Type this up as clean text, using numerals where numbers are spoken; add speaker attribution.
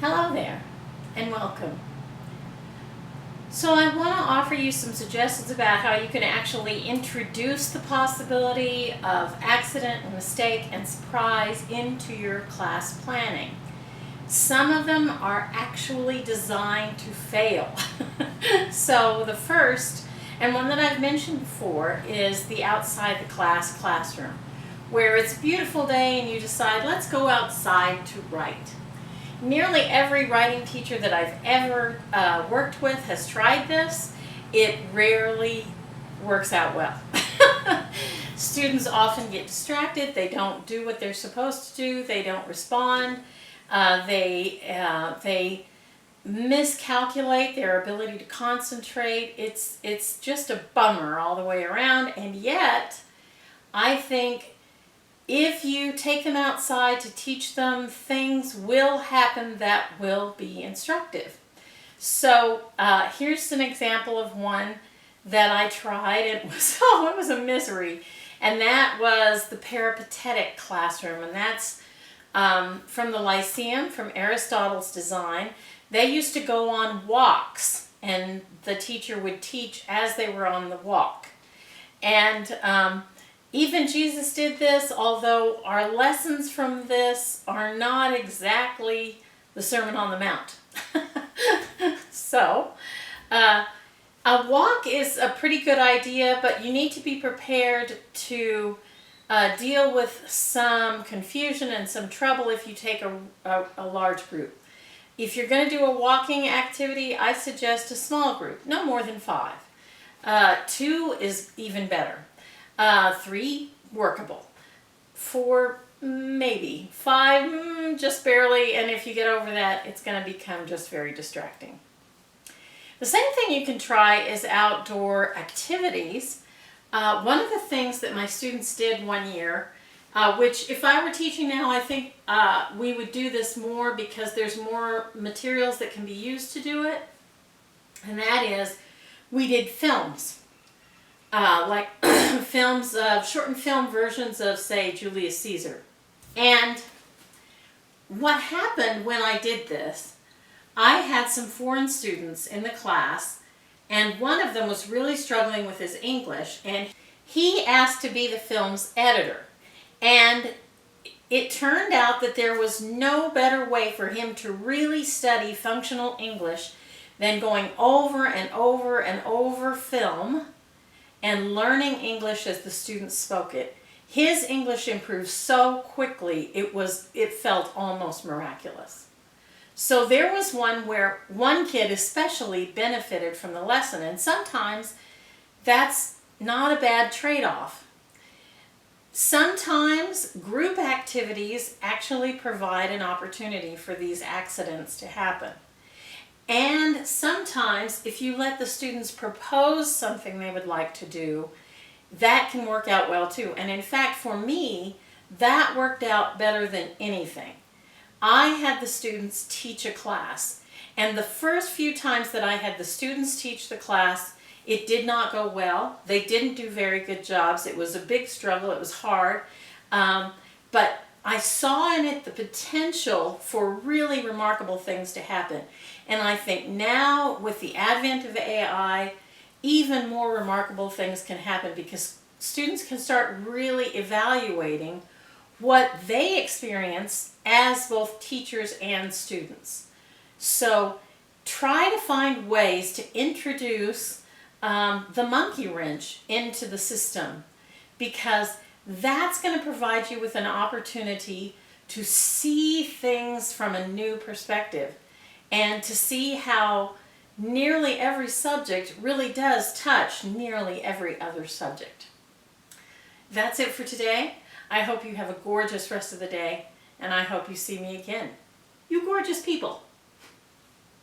Speaker 1: Hello there, and welcome. So I want to offer you some suggestions about how you can actually introduce the possibility of accident and mistake and surprise into your class planning. Some of them are actually designed to fail. So the first, and one that I've mentioned before, is the outside the classroom, where it's a beautiful day and you decide, let's go outside to write. Nearly every writing teacher that I've ever worked with has tried this. It rarely works out well. Students often get distracted. They don't do what they're supposed to do. They don't respond. They miscalculate their ability to concentrate. It's just a bummer all the way around. And yet, I think if you take them outside to teach them, things will happen that will be instructive. So here's an example of one that I tried. It was a misery. And that was the peripatetic classroom. And that's from the Lyceum, from Aristotle's design. They used to go on walks, and the teacher would teach as they were on the walk. And even Jesus did this, although our lessons from this are not exactly the Sermon on the Mount. So, a walk is a pretty good idea, but you need to be prepared to deal with some confusion and some trouble if you take a large group. If you're going to do a walking activity, I suggest a small group, no more than 5. 2 is even better. 3, workable. 4, maybe. 5, just barely, and if you get over that, it's going to become just very distracting. The same thing you can try is outdoor activities. One of the things that my students did one year, which if I were teaching now, I think we would do this more because there's more materials that can be used to do it, and that is we did films. Like films of shortened film versions of, say, Julius Caesar. And what happened when I did this, I had some foreign students in the class, and one of them was really struggling with his English, and he asked to be the film's editor. And it turned out that there was no better way for him to really study functional English than going over and over and over film and learning English as the students spoke it. His English improved so quickly, it felt almost miraculous. So there was one where one kid especially benefited from the lesson, and sometimes that's not a bad trade-off. Sometimes group activities actually provide an opportunity for these accidents to happen. And sometimes, if you let the students propose something they would like to do, that can work out well too. And in fact, for me, that worked out better than anything. I had the students teach a class, and the first few times that I had the students teach the class, it did not go well. They didn't do very good jobs. It was a big struggle. It was hard. But I saw in it the potential for really remarkable things to happen. And I think now, with the advent of AI, even more remarkable things can happen because students can start really evaluating what they experience as both teachers and students. So try to find ways to introduce the monkey wrench into the system, because that's going to provide you with an opportunity to see things from a new perspective and to see how nearly every subject really does touch nearly every other subject. That's it for today. I hope you have a gorgeous rest of the day, and I hope you see me again. You gorgeous people.